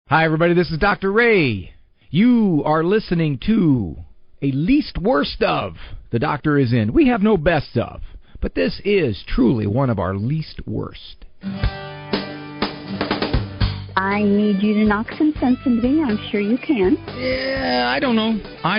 Hi, everybody. This is Dr. Ray. You are listening to a least worst of. The doctor is in. We have no best of, but this is truly one of our least worst. I need you to knock some sense into me. I'm sure you can. Yeah, I don't know. I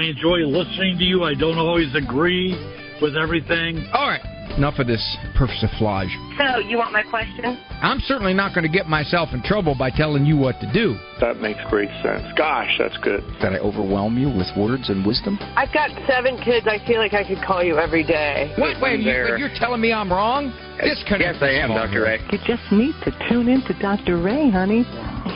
enjoy listening to you. I don't always agree with everything. All right. Enough of this persiflage. So, you want my question? I'm certainly not going to get myself in trouble by telling you what to do. That makes great sense. Gosh, that's good. Did I overwhelm you with words and wisdom? I've got 7 kids. I feel like I could call you every day. Wait, you're telling me I'm wrong? Yes, I am, Dr. Ray. You just need to tune in to Dr. Ray, honey.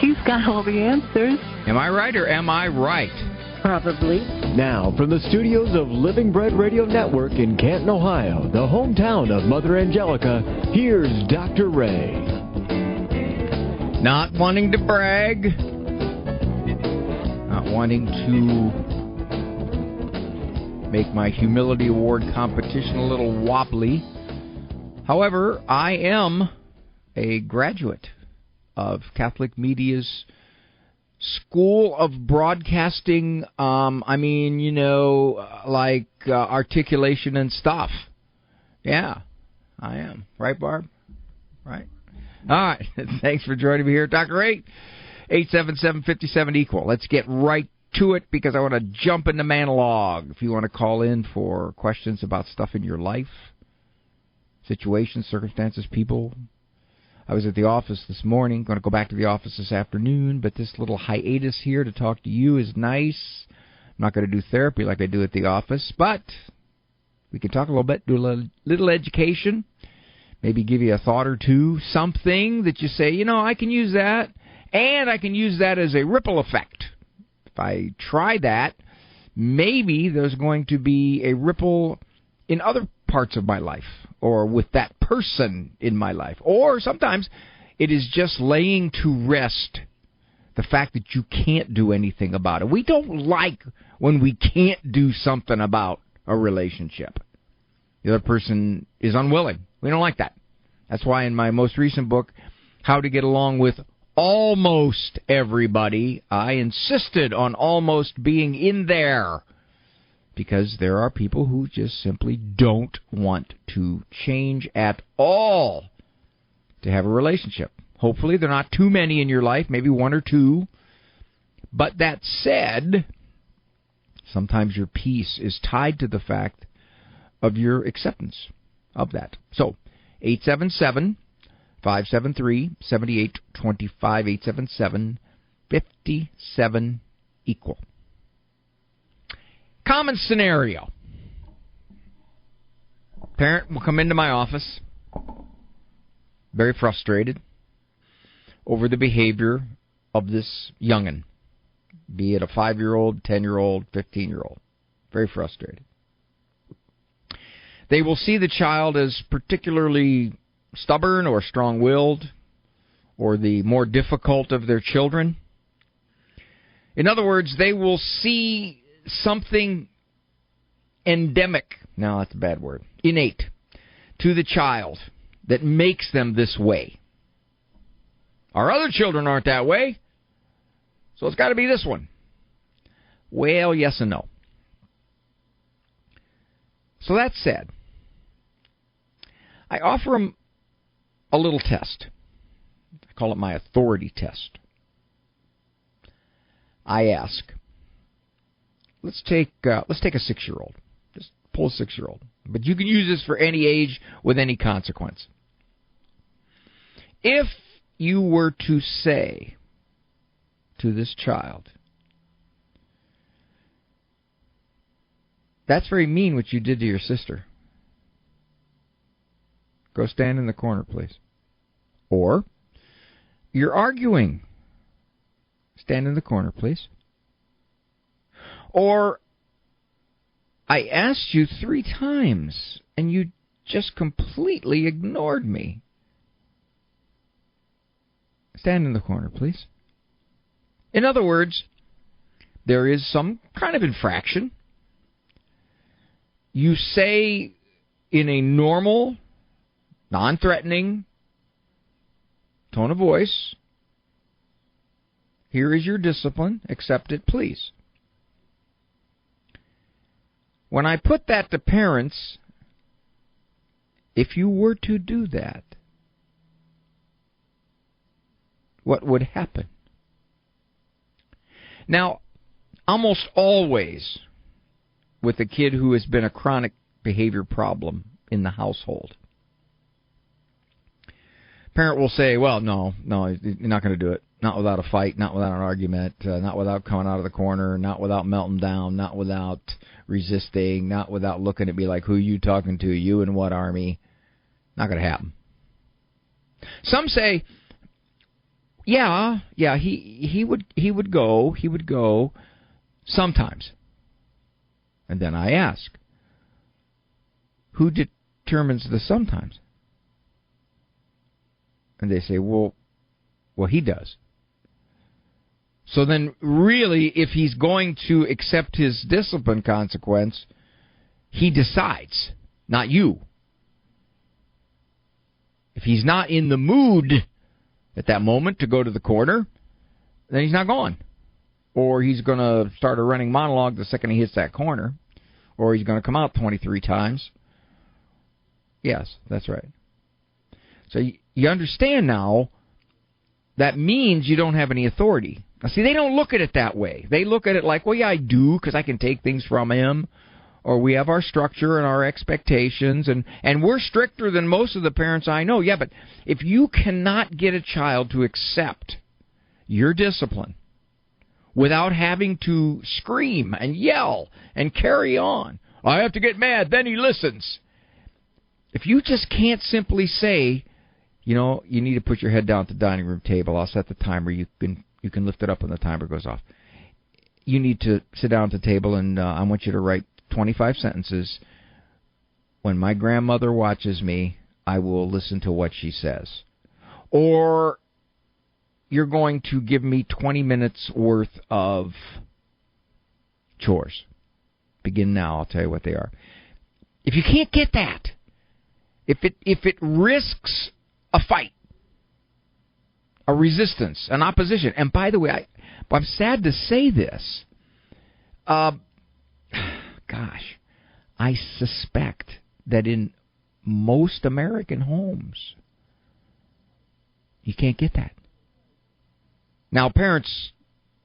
He's got all the answers. Am I right or am I right? Probably. Now, from the studios of Living Bread Radio Network in Canton, Ohio, the hometown of Mother Angelica, here's Dr. Ray. Not wanting to brag, not wanting to make my humility award competition a little wobbly. However, I am a graduate of Catholic Media's School of Broadcasting, articulation and stuff. Yeah, I am. Right, Barb? Right. All right. Thanks for joining me here. Dr. Ray, 877-57-EQUAL. Let's get right to it because I want to jump into Manalog. If you want to call in for questions about stuff in your life, situations, circumstances, people. I was at the office this morning, going to go back to the office this afternoon, but this little hiatus here to talk to you is nice. I'm not going to do therapy like I do at the office, but we can talk a little bit, do a little education, maybe give you a thought or two, something that you say, I can use that, and I can use that as a ripple effect. If I try that, maybe there's going to be a ripple in other parts of my life, or with that person in my life. Or sometimes it is just laying to rest the fact that you can't do anything about it. We don't like when we can't do something about a relationship. The other person is unwilling. We don't like that. That's why in my most recent book, How to Get Along with Almost Everybody, I insisted on almost being in there. Because there are people who just simply don't want to change at all to have a relationship. Hopefully there are not too many in your life, maybe 1 or 2. But that said, sometimes your peace is tied to the fact of your acceptance of that. So, 877-573-7825, 877-57-EQUAL. Common scenario. Parent will come into my office, very frustrated over the behavior of this young'un, be it a 5-year-old, 10-year-old, 15-year-old. Very frustrated. They will see the child as particularly stubborn or strong-willed, or the more difficult of their children. In other words, they will see something endemic, no, that's a bad word, innate, to the child that makes them this way. Our other children aren't that way, so it's got to be this one. Well, yes and no. So that said, I offer them a little test. I call it my authority test. I ask, Let's take a 6-year-old. Just pull a 6-year-old. But you can use this for any age with any consequence. If you were to say to this child, that's very mean what you did to your sister. Go stand in the corner, please. Or, you're arguing. Stand in the corner, please. Or, I asked you 3 times, and you just completely ignored me. Stand in the corner, please. In other words, there is some kind of infraction. You say in a normal, non-threatening tone of voice, Here is your discipline. Accept it, please. When I put that to parents, if you were to do that, what would happen? Now, almost always with a kid who has been a chronic behavior problem in the household, parent will say, well, no, you're not going to do it. Not without a fight, not without an argument, not without coming out of the corner, not without melting down, not without resisting, not without looking at me like, who you talking to, you and what army? Not going to happen. Some say, yeah, he would go sometimes. And then I ask, who determines the sometimes? And they say, well, he does. So then, really, if he's going to accept his discipline consequence, he decides, not you. If he's not in the mood at that moment to go to the corner, then he's not going. Or he's going to start a running monologue the second he hits that corner. Or he's going to come out 23 times. Yes, that's right. So you understand now, that means you don't have any authority. Now, see, they don't look at it that way. They look at it like, well, yeah, I do, because I can take things from him. Or we have our structure and our expectations, and we're stricter than most of the parents I know. Yeah, but if you cannot get a child to accept your discipline without having to scream and yell and carry on, I have to get mad, then he listens. If you just can't simply say, you know, you need to put your head down at the dining room table, I'll set the timer, you can lift it up when the timer goes off. You need to sit down at the table, and I want you to write 25 sentences. When my grandmother watches me, I will listen to what she says. Or you're going to give me 20 minutes worth of chores. Begin now, I'll tell you what they are. If you can't get that, if it risks a fight, a resistance, an opposition, and by the way, I'm sad to say this, I suspect that in most American homes, you can't get that. Now, parents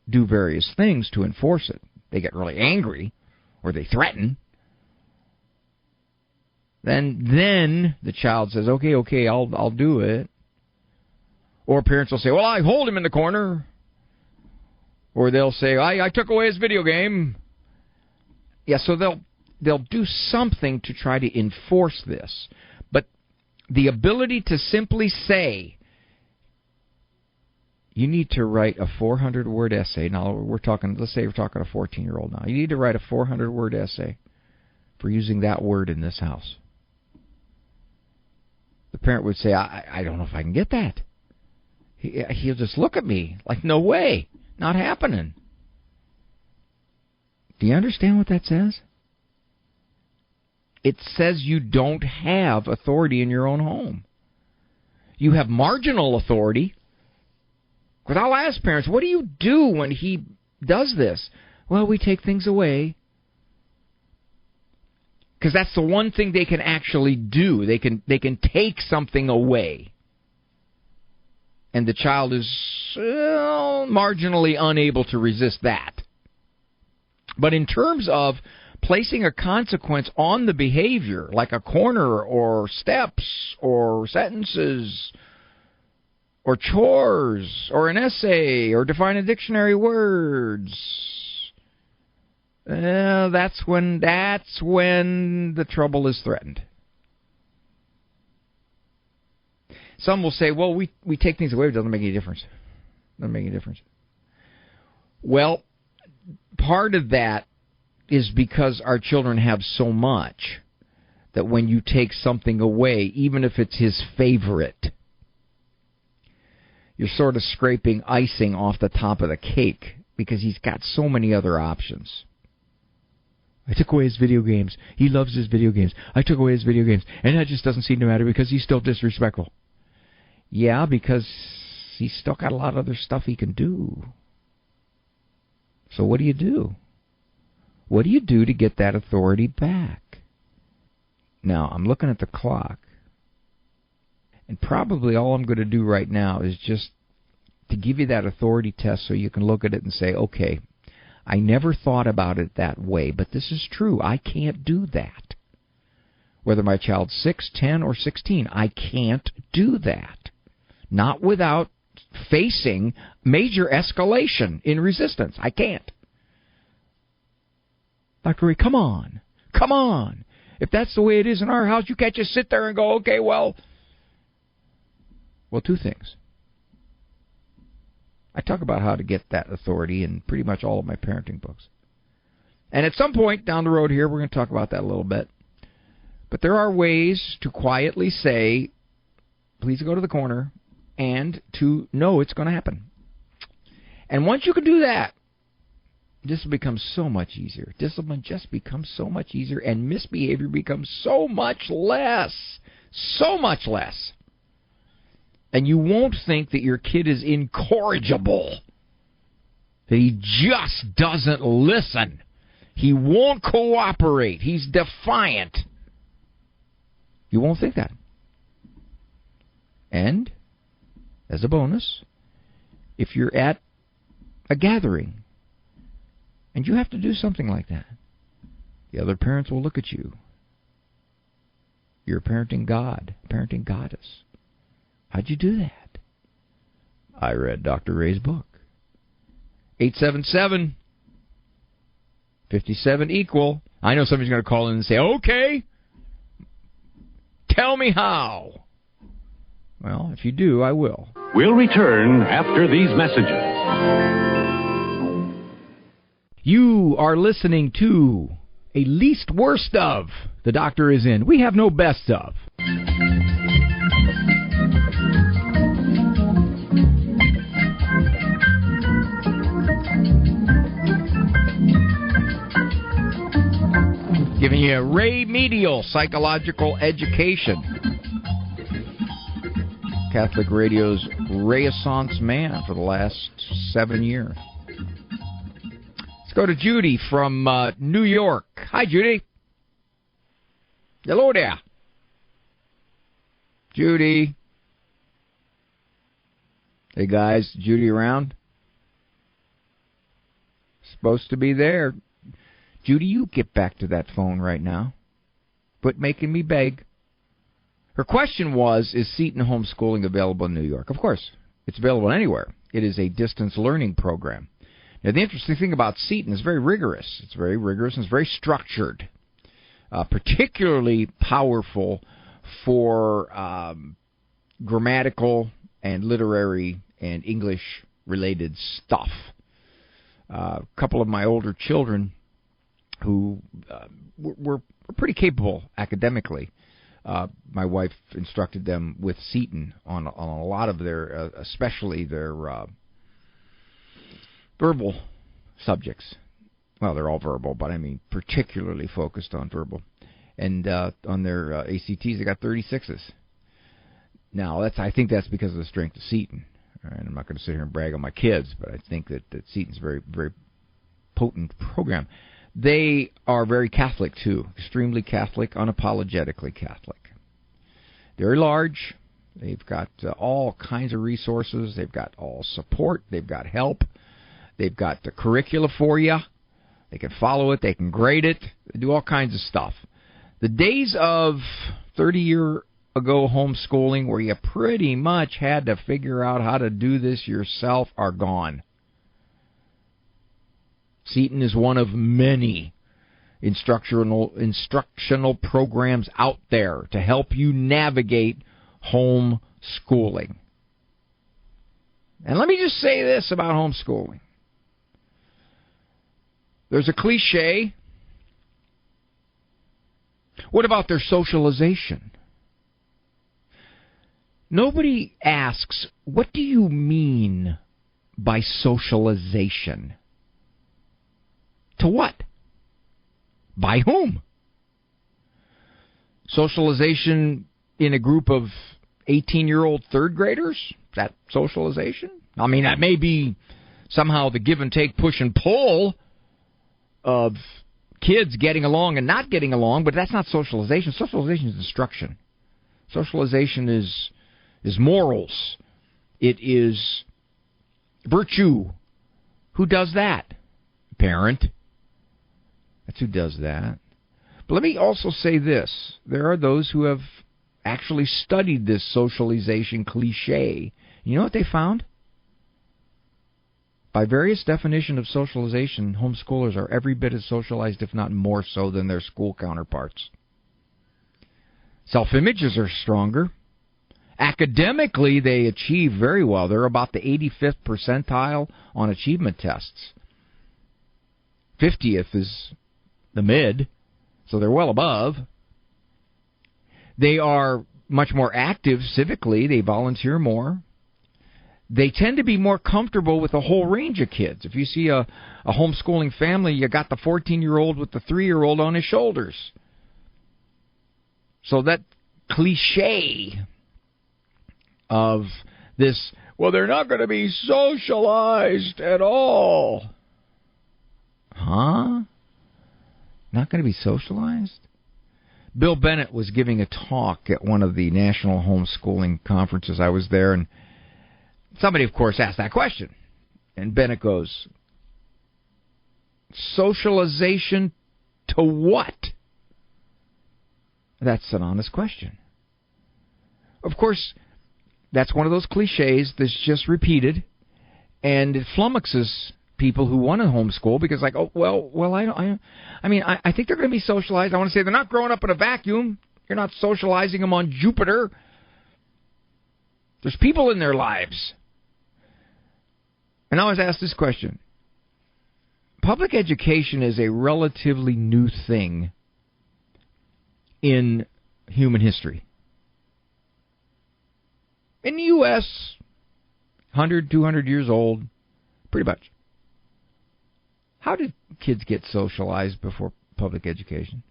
do various things to enforce it. They get really angry, or they threaten. Then the child says, okay, I'll do it. Or parents will say, well, I hold him in the corner. Or they'll say, I took away his video game. Yeah, so they'll do something to try to enforce this. But the ability to simply say, you need to write a 400-word essay. Now, let's say we're talking a 14-year-old now. You need to write a 400-word essay for using that word in this house. The parent would say, I don't know if I can get that. He'll just look at me like, no way, not happening. Do you understand what that says? It says you don't have authority in your own home. You have marginal authority. Because I'll ask parents, what do you do when he does this? Well, we take things away. Because that's the one thing they can actually do. They can take something away. And the child is marginally unable to resist that. But in terms of placing a consequence on the behavior, like a corner or steps or sentences or chores or an essay or define a dictionary words, that's when the trouble is threatened. Some will say, well, we take things away, it doesn't make any difference. Doesn't make any difference. Well, part of that is because our children have so much that when you take something away, even if it's his favorite, you're sort of scraping icing off the top of the cake because he's got so many other options. I took away his video games. He loves his video games. I took away his video games. And that just doesn't seem to matter because he's still disrespectful. Yeah, because he's still got a lot of other stuff he can do. So what do you do? What do you do to get that authority back? Now, I'm looking at the clock, and probably all I'm going to do right now is just to give you that authority test so you can look at it and say, okay, I never thought about it that way, but this is true. I can't do that. Whether my child's 6, 10, or 16, I can't do that. Not without facing major escalation in resistance. I can't. Dr. Ray, come on. Come on. If that's the way it is in our house, you can't just sit there and go, okay, well, two things. I talk about how to get that authority in pretty much all of my parenting books. And at some point down the road here, we're going to talk about that a little bit. But there are ways to quietly say, please go to the corner, and to know it's going to happen. And once you can do that, this becomes so much easier. Discipline just becomes so much easier, and misbehavior becomes so much less. So much less. And you won't think that your kid is incorrigible, that he just doesn't listen. He won't cooperate. He's defiant. You won't think that. And, as a bonus, if you're at a gathering and you have to do something like that, the other parents will look at you. You're a parenting god, parenting goddess. How'd you do that? I read Dr. Ray's book. 877-57 equal. I know somebody's going to call in and say, okay, tell me how. Well, if you do, I will. We'll return after these messages. You are listening to a least worst of. The doctor is in. We have no best of. Giving you a remedial psychological education. Catholic Radio's Renaissance man for the last 7 years. Let's go to Judy from New York. Hi, Judy. Hello there. Judy. Hey, guys. Judy around? Supposed to be there. Judy, you get back to that phone right now. Quit making me beg. Her question was, is Seton homeschooling available in New York? Of course. It's available anywhere. It is a distance learning program. Now, the interesting thing about Seton is very rigorous. It's very rigorous and it's very structured. Particularly powerful for grammatical and literary and English-related stuff. A couple of my older children who were pretty capable academically. My wife instructed them with Seton on a lot of their, especially their verbal subjects. Well, they're all verbal, but I mean particularly focused on verbal. And on their ACTs, they got 36s. Now, I think that's because of the strength of Seton. And I'm not going to sit here and brag on my kids, but I think that Seton's a very, very potent program. They are very Catholic, too. Extremely Catholic, unapologetically Catholic. Very large. They've got all kinds of resources. They've got all support. They've got help. They've got the curricula for you. They can follow it. They can grade it. They do all kinds of stuff. The days of 30-year-ago homeschooling where you pretty much had to figure out how to do this yourself are gone. Seton is one of many instructional programs out there to help you navigate homeschooling. And let me just say this about homeschooling. There's a cliche. What about their socialization? Nobody asks, what do you mean by socialization? To what? By whom? Socialization in a group of 18-year-old third graders? Is that socialization? I mean, that may be somehow the give and take, push and pull of kids getting along and not getting along, but that's not socialization. Socialization is instruction. Socialization is morals. It is virtue. Who does that? Parent. That's who does that. But let me also say this. There are those who have actually studied this socialization cliche. You know what they found? By various definition of socialization, homeschoolers are every bit as socialized, if not more so, than their school counterparts. Self-images are stronger. Academically, they achieve very well. They're about the 85th percentile on achievement tests. 50th is the mid, so they're well above. They are much more active civically. They volunteer more. They tend to be more comfortable with a whole range of kids. If you see a homeschooling family, you got the 14-year-old with the 3-year-old on his shoulders. So that cliche of this, well, they're not going to be socialized at all. Huh? Not going to be socialized? Bill Bennett was giving a talk at one of the national homeschooling conferences. I was there, and somebody, of course, asked that question. And Bennett goes, socialization to what? That's an honest question. Of course, that's one of those cliches that's just repeated, and it flummoxes people who want to homeschool because, like, oh, well, I think they're going to be socialized. I want to say they're not growing up in a vacuum. You're not socializing them on Jupiter. There's people in their lives. And I was asked this question. Public education is a relatively new thing in human history. In the U.S., 100, 200 years old, pretty much. How did kids get socialized before public education?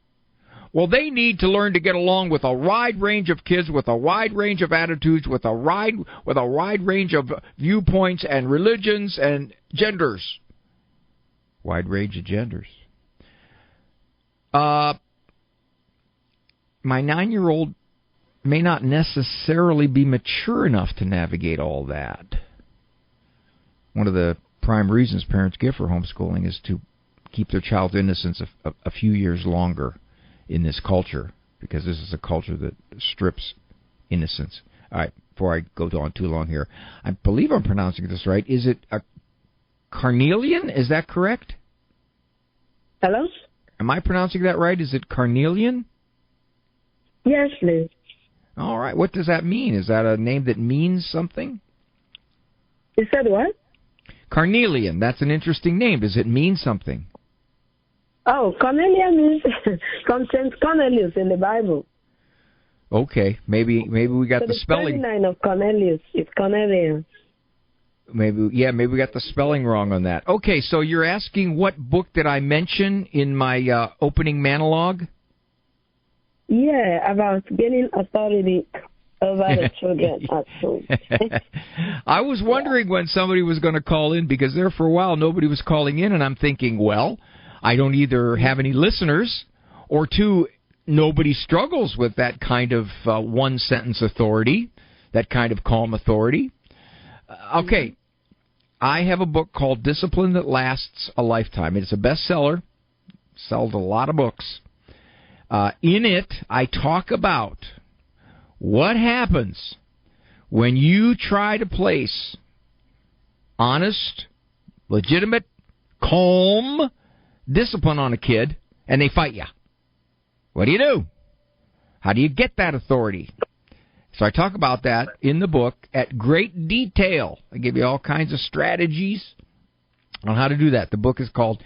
Well, they need to learn to get along with a wide range of kids, with a wide range of attitudes, with a wide range of viewpoints and religions and genders. Wide range of genders. My 9-year-old may not necessarily be mature enough to navigate all that. One of the prime reasons parents give for homeschooling is to keep their child's innocence a few years longer in this culture, because this is a culture that strips innocence. All right, before I go on too long here, I believe I'm pronouncing this right. Is it a carnelian? Is that correct? Hello? Am I pronouncing that right? Is it carnelian? Yes, please. All right. What does that mean? Is that a name that means something? You said what? Carnelian. That's an interesting name. Does it mean something? Oh, Cornelius means from St. Cornelius in the Bible. Okay. Maybe we got the spelling. The 39 of Cornelius is Cornelius. Maybe we got the spelling wrong on that. Okay, so you're asking what book did I mention in my opening monologue? Yeah, about gaining authority over the children at home. I was wondering when somebody was going to call in, because there for a while nobody was calling in, and I'm thinking, well, I don't either have any listeners, or two, nobody struggles with that kind of one-sentence authority, that kind of calm authority. Okay, I have a book called Discipline That Lasts a Lifetime. It's a bestseller, sells a lot of books. In it, I talk about what happens when you try to place honest, legitimate, calm discipline on a kid, and they fight you. What do you do? How do you get that authority? So I talk about that in the book at great detail. I give you all kinds of strategies on how to do that. The book is called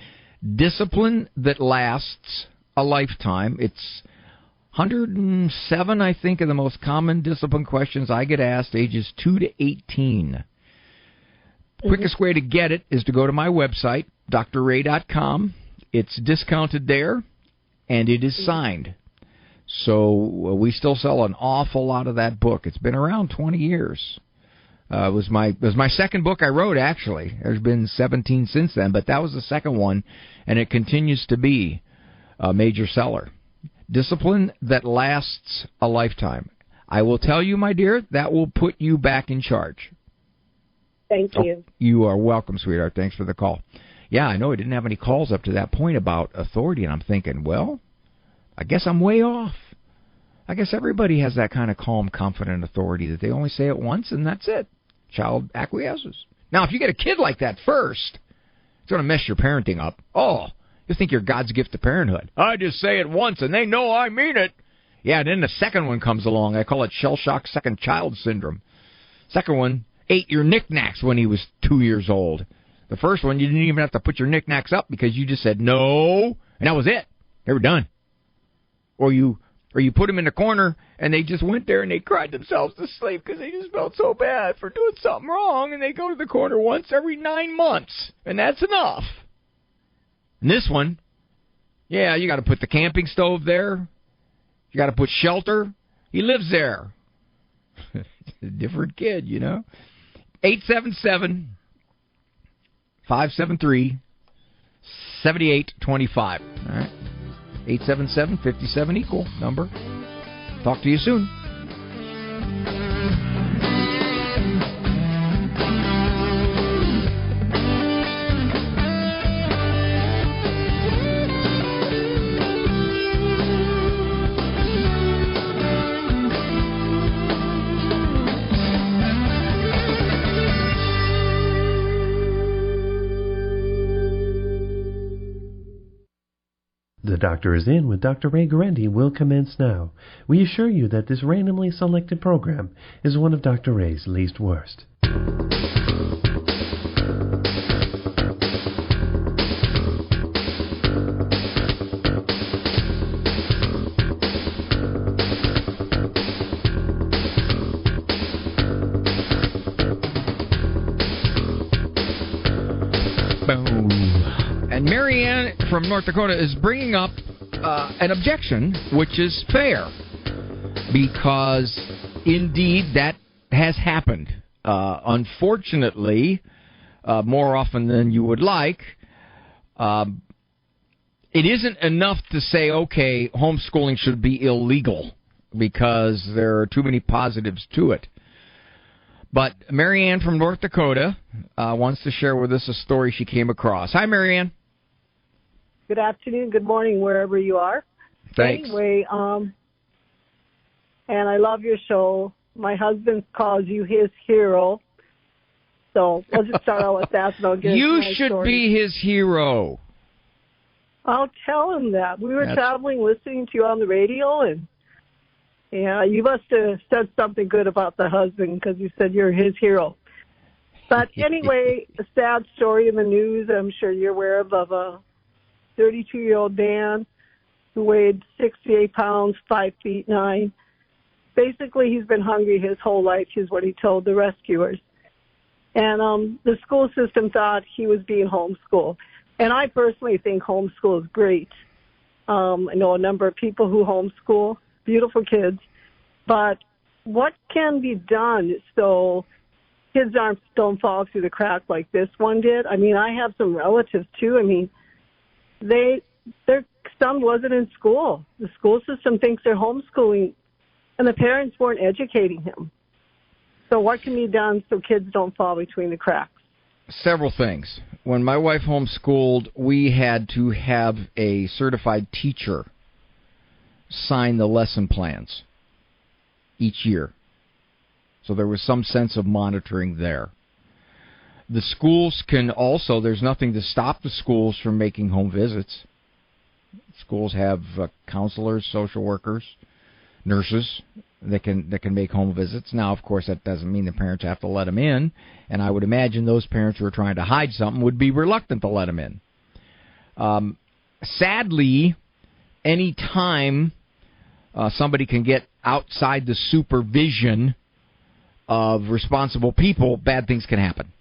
Discipline That Lasts a Lifetime. It's 107, I think, of the most common discipline questions I get asked, ages 2 to 18. Quickest way to get it is to go to my website, drray.com. It's discounted there, and it is signed. So we still sell an awful lot of that book. It's been around 20 years. It was my second book I wrote, actually. There's been 17 since then, but that was the second one, and it continues to be a major seller. Discipline that lasts a lifetime. I will tell you, my dear, that will put you back in charge. Thank you. Oh, you are welcome, sweetheart. Thanks for the call. Yeah, I know I didn't have any calls up to that point about authority, and I'm thinking, well, I guess I'm way off. I guess everybody has that kind of calm, confident authority that they only say it once, and that's it. Child acquiesces. Now, if you get a kid like that first, it's going to mess your parenting up. Oh, you think you're God's gift to parenthood. I just say it once, and they know I mean it. Yeah, then the second one comes along. I call it shell-shock second child syndrome. Second one ate your knickknacks when he was 2 years old. The first one, you didn't even have to put your knickknacks up because you just said no, and that was it. They were done. Or you put them in the corner, and they just went there and they cried themselves to sleep because they just felt so bad for doing something wrong, and they go to the corner once every 9 months, and that's enough. And this one, yeah, you got to put the camping stove there. You got to put shelter. He lives there. A different kid, you know. 877-573-7825. All right. 877-57-EQUAL number. Talk to you soon. The Doctor is In with Dr. Ray Guarendi will commence now. We assure you that this randomly selected program is one of Dr. Ray's least worst. Boom. And Marianne from North Dakota is bringing up an objection, which is fair, because indeed that has happened. Unfortunately, more often than you would like, it isn't enough to say, okay, homeschooling should be illegal, because there are too many positives to it. But Marianne from North Dakota wants to share with us a story she came across. Hi, Marianne. Good afternoon, good morning, wherever you are. Thanks. Anyway, and I love your show. My husband calls you his hero. So we'll just start out with that, and I'll get You my should story. be his hero. I'll tell him that. We were traveling, listening to you on the radio, and yeah, you must have said something good about the husband because you said you're his hero. But anyway, a sad story in the news I'm sure you're aware of a 32-year-old man who weighed 68 pounds, 5 feet 9. Basically, he's been hungry his whole life, is what he told the rescuers. And the school system thought he was being homeschooled. And I personally think homeschool is great. I know a number of people who homeschool, beautiful kids. But what can be done so kids don't fall through the crack like this one did? I mean, I have some relatives, too. I mean, their son wasn't in school. The school system thinks they're homeschooling, and the parents weren't educating him. So what can be done so kids don't fall between the cracks? Several things. When my wife homeschooled, we had to have a certified teacher sign the lesson plans each year. So there was some sense of monitoring there. The schools can also, there's nothing to stop the schools from making home visits. Schools have counselors, social workers, nurses that can make home visits. Now, of course, that doesn't mean the parents have to let them in, and I would imagine those parents who are trying to hide something would be reluctant to let them in. Sadly, any time somebody can get outside the supervision of responsible people, bad things can happen.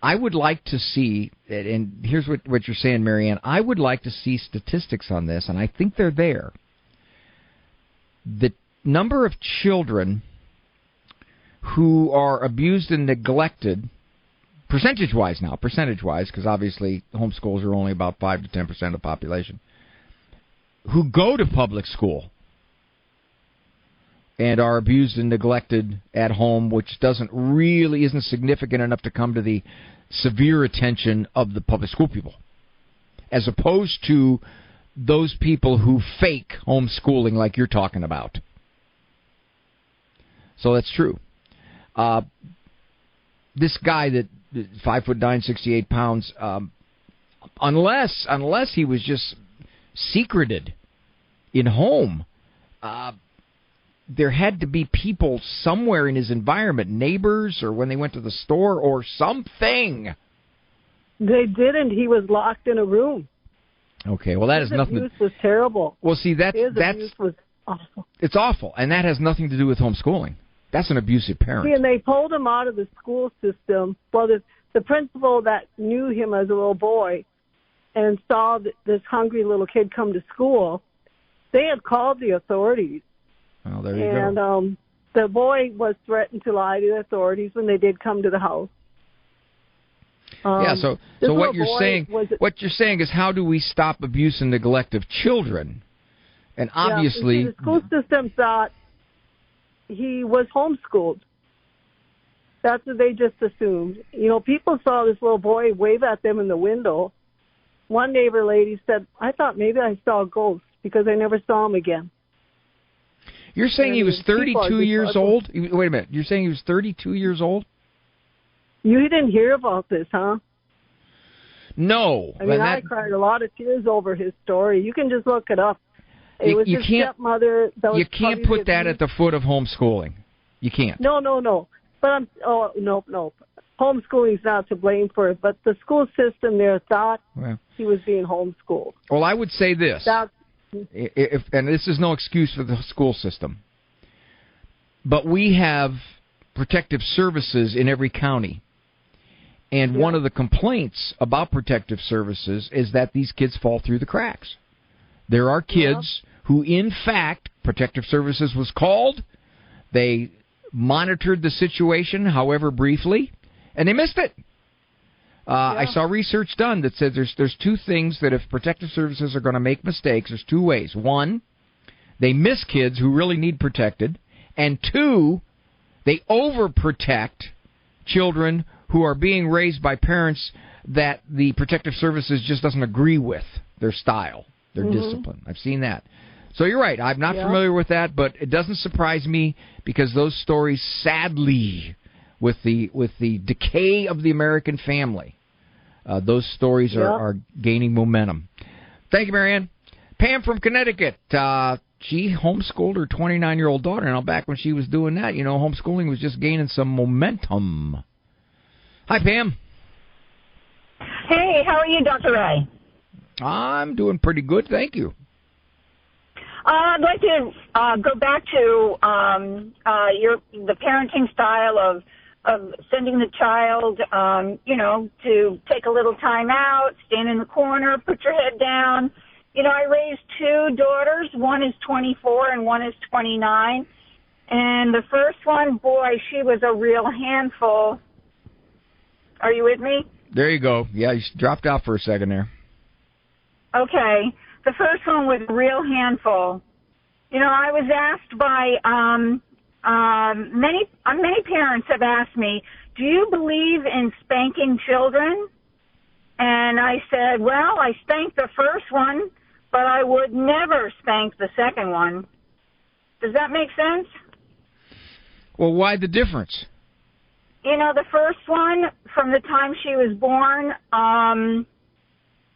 I would like to see, and here's what you're saying, Marianne, I would like to see statistics on this, and I think they're there. The number of children who are abused and neglected, percentage-wise, because obviously homeschools are only about 5 to 10% of the population, who go to public school and are abused and neglected at home, which isn't significant enough to come to the severe attention of the public school people, as opposed to those people who fake homeschooling like you're talking about. So that's true. This guy that 5'9", 68 pounds, unless he was just secreted in home, there had to be people somewhere in his environment, neighbors, or when they went to the store, or something. They didn't. He was locked in a room. Okay, well, that His has nothing. Abuse was terrible. Well, see, His abuse was awful. It's awful, and that has nothing to do with homeschooling. That's an abusive parent. See, and they pulled him out of the school system. Well, the principal that knew him as a little boy and saw this hungry little kid come to school, they had called the authorities. Well, there you go. And the boy was threatened to lie to the authorities when they did come to the house. Yeah, so what you're saying is, how do we stop abuse and neglect of children? And obviously, the school system thought he was homeschooled. That's what they just assumed. You know, people saw this little boy wave at them in the window. One neighbor lady said, "I thought maybe I saw a ghost because I never saw him again." You're saying he was 32 years old? Wait a minute. You're saying he was 32 years old? You didn't hear about this, huh? No. I mean, I cried a lot of tears over his story. You can just look it up. It was his stepmother. You can't put that at the foot of homeschooling. You can't. No. But no. Homeschooling's not to blame for it, but the school system there thought he was being homeschooled. Well, I would say this. And this is no excuse for the school system, but we have protective services in every county. And one of the complaints about protective services is that these kids fall through the cracks. There are kids who, in fact, protective services was called, they monitored the situation, however briefly, and they missed it. I saw research done that says there's two things that if protective services are going to make mistakes, there's two ways. One, they miss kids who really need protected, and two, they overprotect children who are being raised by parents that the protective services just doesn't agree with their style, their discipline. I've seen that. So you're right. I'm not familiar with that, but it doesn't surprise me because those stories, sadly, with the decay of the American family, those stories are gaining momentum. Thank you, Marianne. Pam from Connecticut. She homeschooled her 29-year-old daughter. Now, back when she was doing that, you know, homeschooling was just gaining some momentum. Hi, Pam. Hey, how are you, Dr. Ray? I'm doing pretty good, thank you. I'd like to go back to the parenting style of sending the child, to take a little time out, stand in the corner, put your head down. You know, I raised two daughters. One is 24 and one is 29. And the first one, boy, she was a real handful. Are you with me? There you go. Yeah, you dropped out for a second there. Okay. The first one was a real handful. You know, I was asked by many parents have asked me, do you believe in spanking children? And I said, well, I spanked the first one, but I would never spank the second one. Does that make sense? Well, why the difference? You know, the first one, from the time she was born,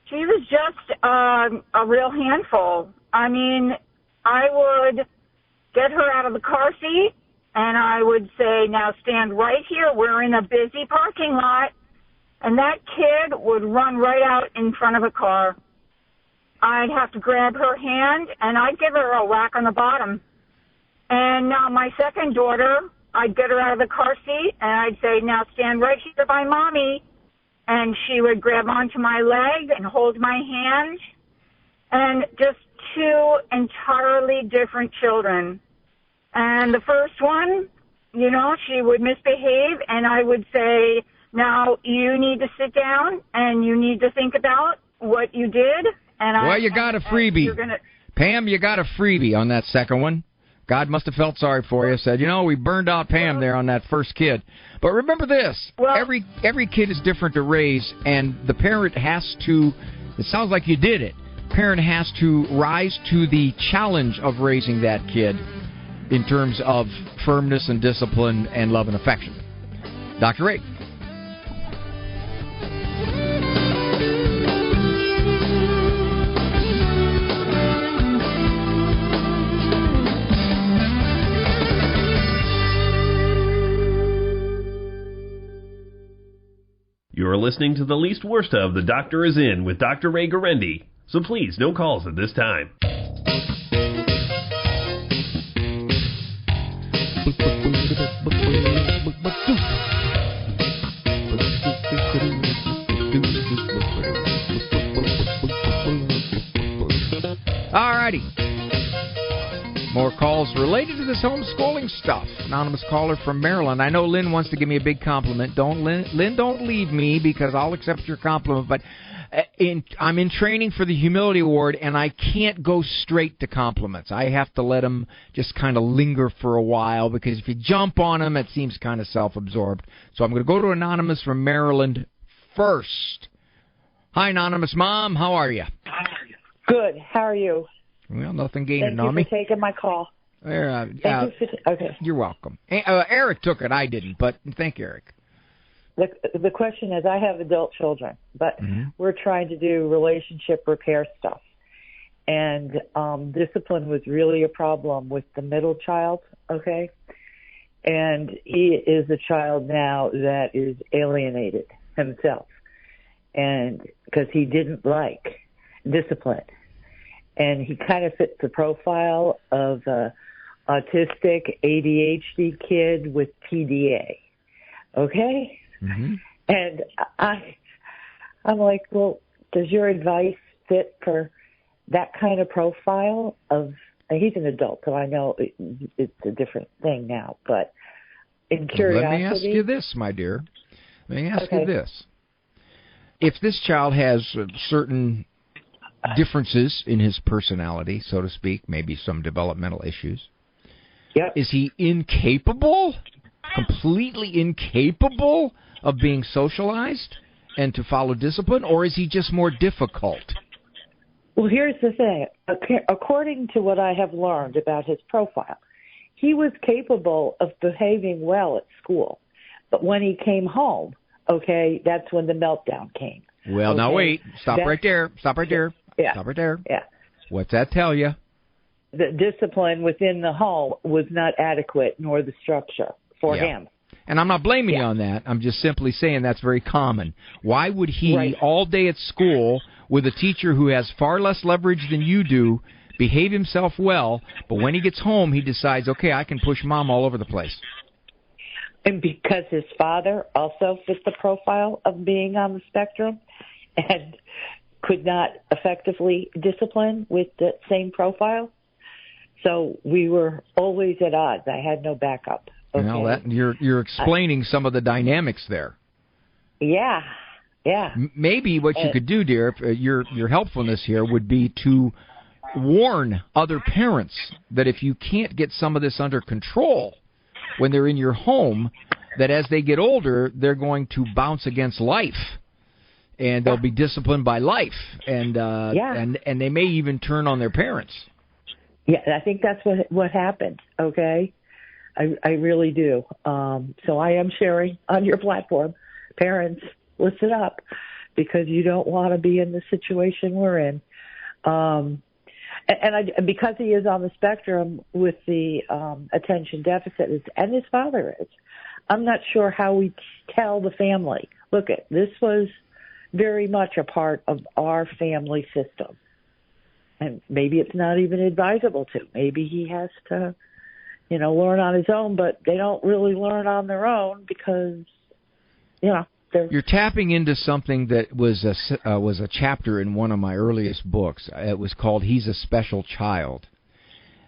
she was just a real handful. I mean, I would get her out of the car seat, and I would say, now stand right here. We're in a busy parking lot. And that kid would run right out in front of a car. I'd have to grab her hand, and I'd give her a whack on the bottom. And now my second daughter, I'd get her out of the car seat, and I'd say, now stand right here by Mommy. And she would grab onto my leg and hold my hand. And just two entirely different children. And the first one, she would misbehave, and I would say, now you need to sit down and you need to think about what you did. And you got a freebie. Pam, you got a freebie on that second one. God must have felt sorry for you. Said, we burned out Pam there on that first kid. But remember this. Every kid is different to raise, and the parent has to, it sounds like you did it, parent has to rise to the challenge of raising that kid in terms of firmness and discipline and love and affection. Dr. Ray. You're listening to the least worst of The Doctor Is In with Dr. Ray Guarendi. So please, no calls at this time. Alrighty. More calls related to this homeschooling stuff. Anonymous caller from Maryland. I know Lynn wants to give me a big compliment. Lynn, don't leave me because I'll accept your compliment. But I'm in training for the Humility Award, and I can't go straight to compliments. I have to let them just kind of linger for a while because if you jump on them, it seems kind of self-absorbed. So I'm going to go to Anonymous from Maryland first. Hi, Anonymous Mom. How are you? Good. How are you? Well, nothing gaining on me. Thank you for taking my call. Okay. You're welcome. Eric took it. I didn't, but thank you, Eric. The question is, I have adult children, but we're trying to do relationship repair stuff. And discipline was really a problem with the middle child, okay? And he is a child now that is alienated himself, and because he didn't like discipline. And he kind of fits the profile of an autistic ADHD kid with PDA. Okay? Mm-hmm. And I'm like, well, does your advice fit for that kind of profile of, and he's an adult, so I know it's a different thing now, but in curiosity. Let me ask you this, my dear. Let me ask you this. If this child has certain differences in his personality, so to speak, maybe some developmental issues. Yep. Is he completely incapable of being socialized and to follow discipline, or is he just more difficult? Well, here's the thing. According to what I have learned about his profile, he was capable of behaving well at school, but when he came home, that's when the meltdown came. Well, now wait. Stop right there. Yeah. Stop right there. Yeah. What's that tell you? The discipline within the home was not adequate, nor the structure for him. And I'm not blaming you on that. I'm just simply saying that's very common. Why would he, all day at school, with a teacher who has far less leverage than you do, behave himself well, but when he gets home, he decides, I can push Mom all over the place? And because his father also fit the profile of being on the spectrum and could not effectively discipline with that same profile. So we were always at odds. I had no backup. Okay? Well, you're explaining some of the dynamics there. Yeah. Maybe what you could do, dear, your helpfulness here would be to warn other parents that if you can't get some of this under control when they're in your home, that as they get older, they're going to bounce against life. And they'll be disciplined by life, and they may even turn on their parents. Yeah, I think that's what happened. Okay, I really do. So I am sharing on your platform. Parents, listen up, because you don't want to be in the situation we're in. And because he is on the spectrum with the attention deficit, and his father is, I'm not sure how we tell the family. Look, this was very much a part of our family system. And maybe it's not even advisable to. Maybe he has to, learn on his own, but they don't really learn on their own because, You're tapping into something that was a chapter in one of my earliest books. It was called He's a Special Child.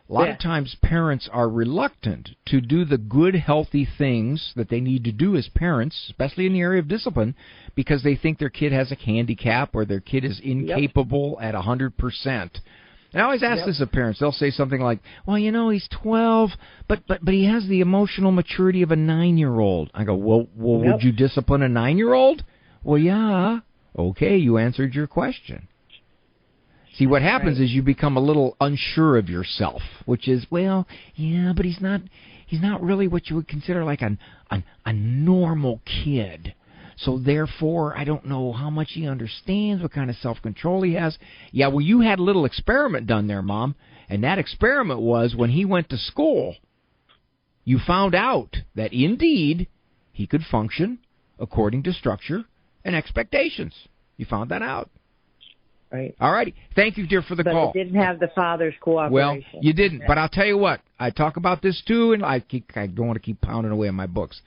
A lot of times parents are reluctant to do the good, healthy things that they need to do as parents, especially in the area of discipline, because they think their kid has a handicap or their kid is incapable at 100%. And I always ask this of parents. They'll say something like, well, he's 12, but he has the emotional maturity of a 9-year-old. I go, well, would you discipline a 9-year-old? Well, yeah. Okay, you answered your question. See, what happens is you become a little unsure of yourself, which is, well, yeah, but he's not really what you would consider like a normal kid. So therefore, I don't know how much he understands, what kind of self-control he has. Yeah, well, you had a little experiment done there, Mom, and that experiment was when he went to school, you found out that indeed he could function according to structure and expectations. You found that out. Right. All righty. Thank you, dear, for the call. But it didn't have the father's cooperation. Well, you didn't. But I'll tell you what. I talk about this, too, and I don't want to keep pounding away on my books.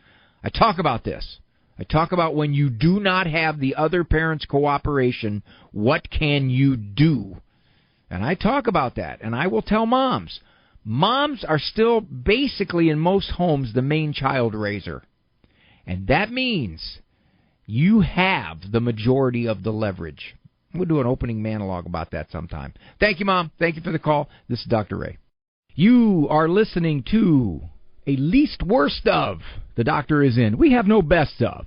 I talk about this. I talk about when you do not have the other parent's cooperation, what can you do? And I talk about that. And I will tell moms. Moms are still basically in most homes the main child raiser. And that means you have the majority of the leverage. We'll do an opening monologue about that sometime. Thank you, Mom. Thank you for the call. This is Dr. Ray. You are listening to a least worst of. The doctor is in. We have no best of.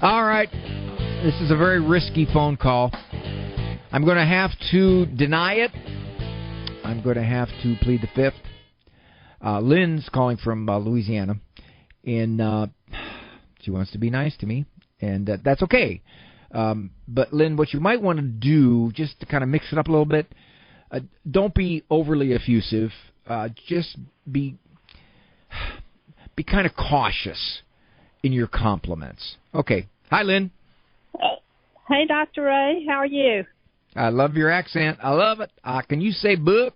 All right. This is a very risky phone call. I'm going to have to deny it. I'm going to have to plead the fifth. Lynn's calling from Louisiana, and she wants to be nice to me, and that's okay. But, Lynn, what you might want to do, just to kind of mix it up a little bit, don't be overly effusive. Just be kind of cautious in your compliments. Okay. Hi, Lynn. Hey, Dr. Ray. How are you? I love your accent. I love it. Can you say book?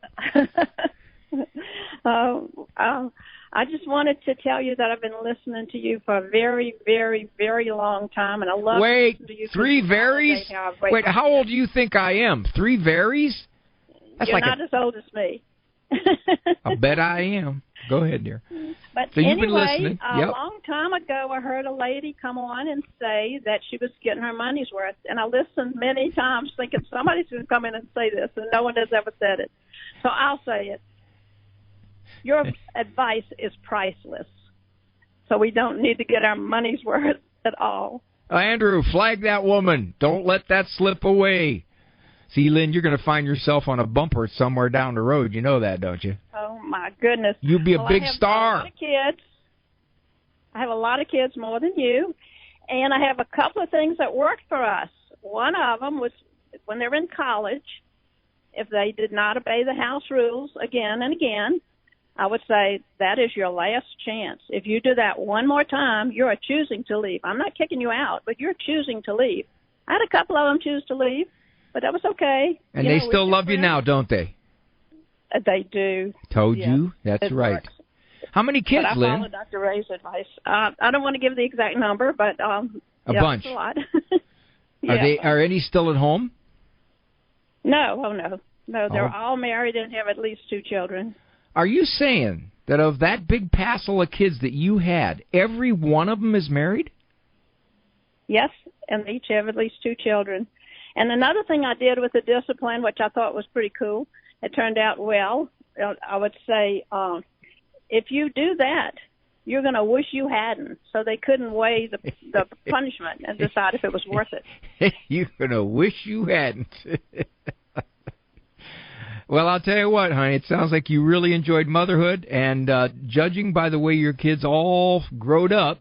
I just wanted to tell you that I've been listening to you for a very, very, very long time, and I love listening to you. Wait, 3 varies? Wait, how old do you think I am? 3 varies? That's You're not as old as me. I bet I am. Go ahead, dear. But so you've anyway, been listening. A long time ago, I heard a lady come on and say that she was getting her money's worth, and I listened many times thinking somebody's going to come in and say this, and no one has ever said it. So I'll say it. Your advice is priceless, so we don't need to get our money's worth at all. Andrew, flag that woman. Don't let that slip away. See, Lynn, you're going to find yourself on a bumper somewhere down the road. You know that, don't you? Oh, my goodness. You'll be a big star. I have a lot of kids. I have a lot of kids, more than you. And I have a couple of things that worked for us. One of them was when they were in college, if they did not obey the house rules again and again, I would say that is your last chance. If you do that one more time, you're choosing to leave. I'm not kicking you out, but you're choosing to leave. I had a couple of them choose to leave. But that was okay. And they still love you now, don't they? They do. Told you. That's right. Works. How many kids, but I Lynn? follow Dr. Ray's advice. I don't want to give the exact number, but a bunch. It's a lot. Are any still at home? No. No, they're all married and have at least 2 children. Are you saying that of that big passel of kids that you had, every one of them is married? Yes, and they each have at least 2 children. And another thing I did with the discipline, which I thought was pretty cool, it turned out well. I would say if you do that, you're going to wish you hadn't. So they couldn't weigh the punishment and decide if it was worth it. You're going to wish you hadn't. Well, I'll tell you what, honey, it sounds like you really enjoyed motherhood. And judging by the way your kids all growed up,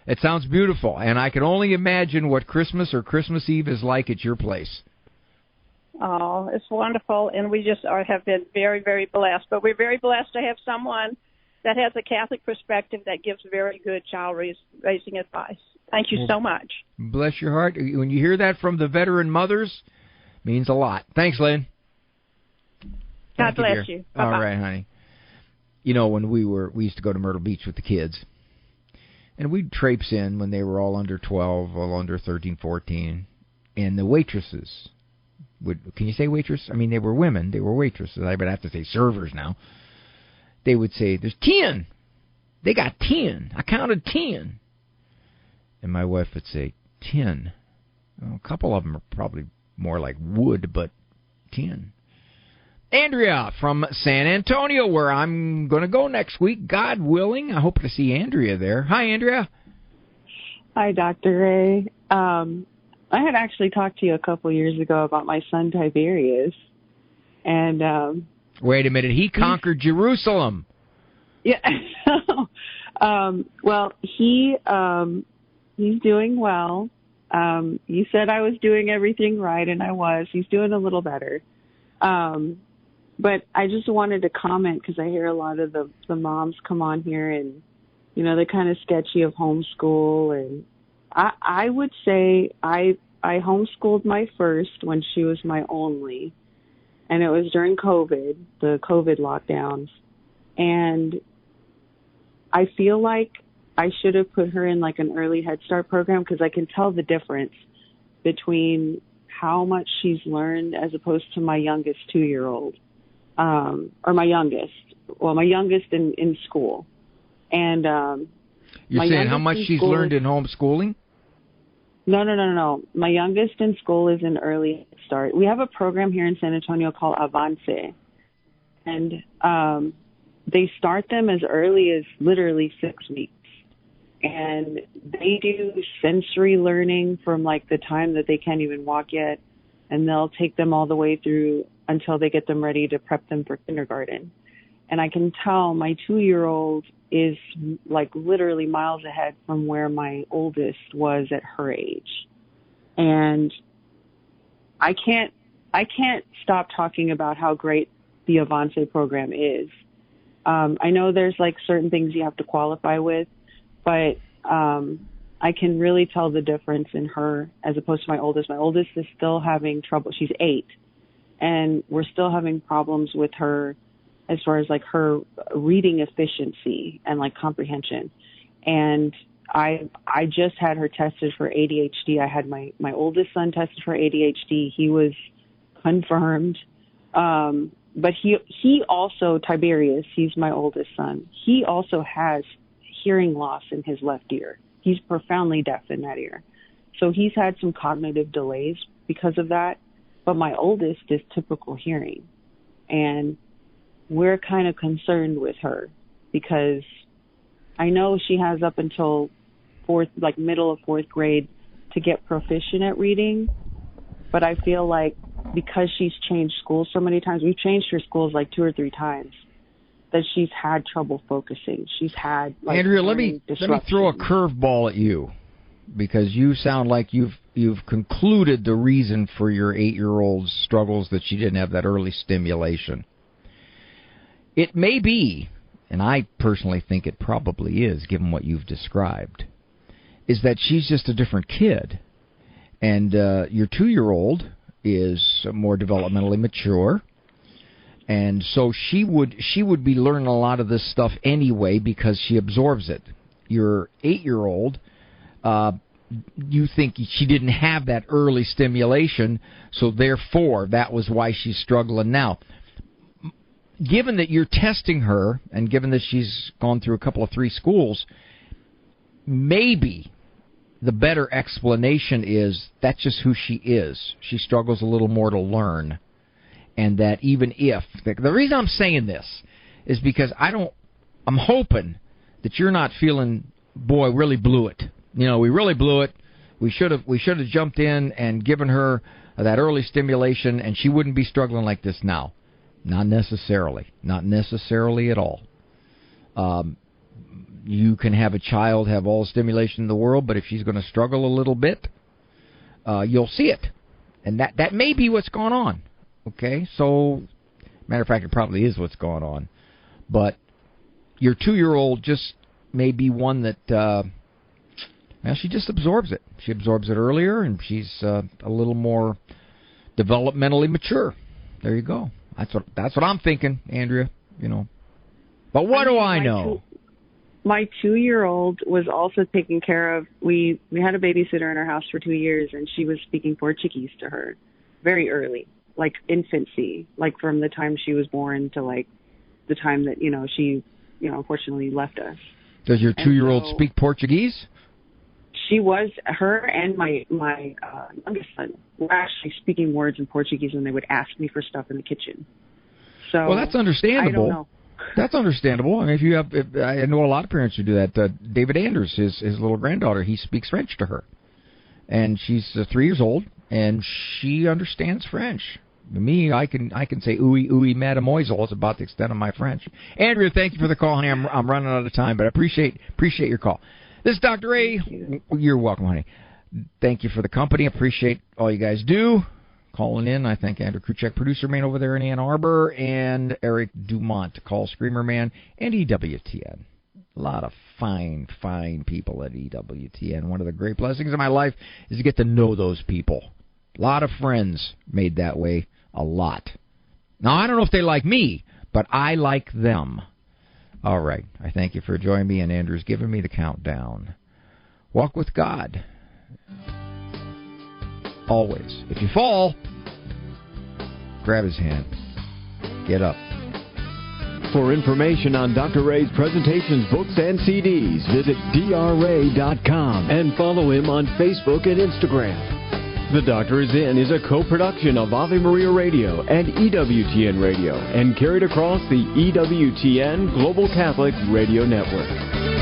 it sounds beautiful, and I can only imagine what Christmas or Christmas Eve is like at your place. Oh, it's wonderful, and we just have been very, very blessed. But we're very blessed to have someone that has a Catholic perspective that gives very good child raising advice. Thank you so much. Bless your heart. When you hear that from the veteran mothers, it means a lot. Thanks, Lynn. God bless you. Bye-bye. All right, honey. when we used to go to Myrtle Beach with the kids, and we'd traipse in when they were all under 12, all under 13, 14, and the waitresses can you say waitress? I mean, they were women. They were waitresses. I would have to say servers now. They would say, there's 10. They got 10. I counted 10. And my wife would say, 10. Well, a couple of them are probably more like wood, but 10. Andrea from San Antonio, where I'm going to go next week, God willing. I hope to see Andrea there. Hi, Andrea. Hi, Dr. Ray. I had actually talked to you a couple years ago about my son Tiberius, and wait a minute, he conquered Jerusalem. Yeah. Well, he's doing well. You said I was doing everything right, and I was. He's doing a little better. But I just wanted to comment because I hear a lot of the moms come on here, and they're kind of sketchy of homeschool, and I would say I homeschooled my first when she was my only, and it was during COVID, the COVID lockdowns, and I feel like I should have put her in like an early Head Start program because I can tell the difference between how much she's learned as opposed to my youngest 2-year-old, or my youngest in school. And you're saying how much she's learned in homeschooling? No. My youngest in school is in early Head Start. We have a program here in San Antonio called Avance, and they start them as early as literally 6 weeks. And they do sensory learning from like the time that they can't even walk yet, and they'll take them all the way through until they get them ready to prep them for kindergarten. And I can tell my 2-year-old is like literally miles ahead from where my oldest was at her age. And I can't stop talking about how great the Avance program is. I know there's like certain things you have to qualify with, but I can really tell the difference in her as opposed to my oldest. My oldest is still having trouble. She's 8, and we're still having problems with her as far as like her reading efficiency and like comprehension. And I just had her tested for ADHD. I had my oldest son tested for ADHD. He was confirmed. But he also, Tiberius, he's my oldest son. He also has hearing loss in his left ear. He's profoundly deaf in that ear. So he's had some cognitive delays because of that. But my oldest is typical hearing. And we're kind of concerned with her because I know she has up until middle of 4th grade to get proficient at reading. But I feel like because she's changed schools so many times, we've changed her schools like 2 or 3 times, that she's had trouble focusing. She's had like Andrea, let me throw a curveball at you, because you sound like you've concluded the reason for your 8-year-old's struggles that she didn't have that early stimulation. It may be, and I personally think it probably is, given what you've described, is that she's just a different kid. And your 2-year-old is more developmentally mature, and so she would be learning a lot of this stuff anyway because she absorbs it. Your 8-year-old, you think she didn't have that early stimulation, so therefore that was why she's struggling now. Given that you're testing her, and given that she's gone through a couple of 3 schools, maybe the better explanation is that's just who she is. She struggles a little more to learn. And that even if... The reason I'm saying this is because I'm hoping that you're not feeling, boy, really blew it. We really blew it. We should have jumped in and given her that early stimulation, and she wouldn't be struggling like this now. Not necessarily. Not necessarily at all. You can have a child have all the stimulation in the world, but if she's going to struggle a little bit, you'll see it. And that may be what's going on. Okay? So, matter of fact, it probably is what's going on. But your 2-year-old just may be one that, she just absorbs it. She absorbs it earlier, and she's a little more developmentally mature. There you go. That's what I'm thinking, Andrea. But what do I know? My 2-year-old was also taken care of. We had a babysitter in our house for 2 years, and she was speaking Portuguese to her very early, like infancy, like from the time she was born to like the time that, she, unfortunately left us. Does your 2-year-old speak Portuguese? She was, her and my youngest son were actually speaking words in Portuguese when they would ask me for stuff in the kitchen. So, well, that's understandable. I don't know. That's understandable. I mean, I know a lot of parents who do that. David Anders, his little granddaughter, he speaks French to her, and she's 3 years old, and she understands French. Me, I can say "oui, mademoiselle." It's about the extent of my French. Andrea, thank you for the call, honey. I'm running out of time, but I appreciate your call. This is Dr. Ray. You're welcome, honey. Thank you for the company. Appreciate all you guys do. Calling in, I thank Andrew Kruchek, producer man over there in Ann Arbor, and Eric Dumont, call screamer man, and EWTN. A lot of fine people at EWTN. One of the great blessings of my life is to get to know those people. A lot of friends made that way, a lot. Now, I don't know if they like me, but I like them. All right, I thank you for joining me, and Andrew's giving me the countdown. Walk with God. Always. If you fall, grab his hand. Get up. For information on Dr. Ray's presentations, books, and CDs, visit drray.com and follow him on Facebook and Instagram. The Doctor is In is a co-production of Ave Maria Radio and EWTN Radio and carried across the EWTN Global Catholic Radio Network.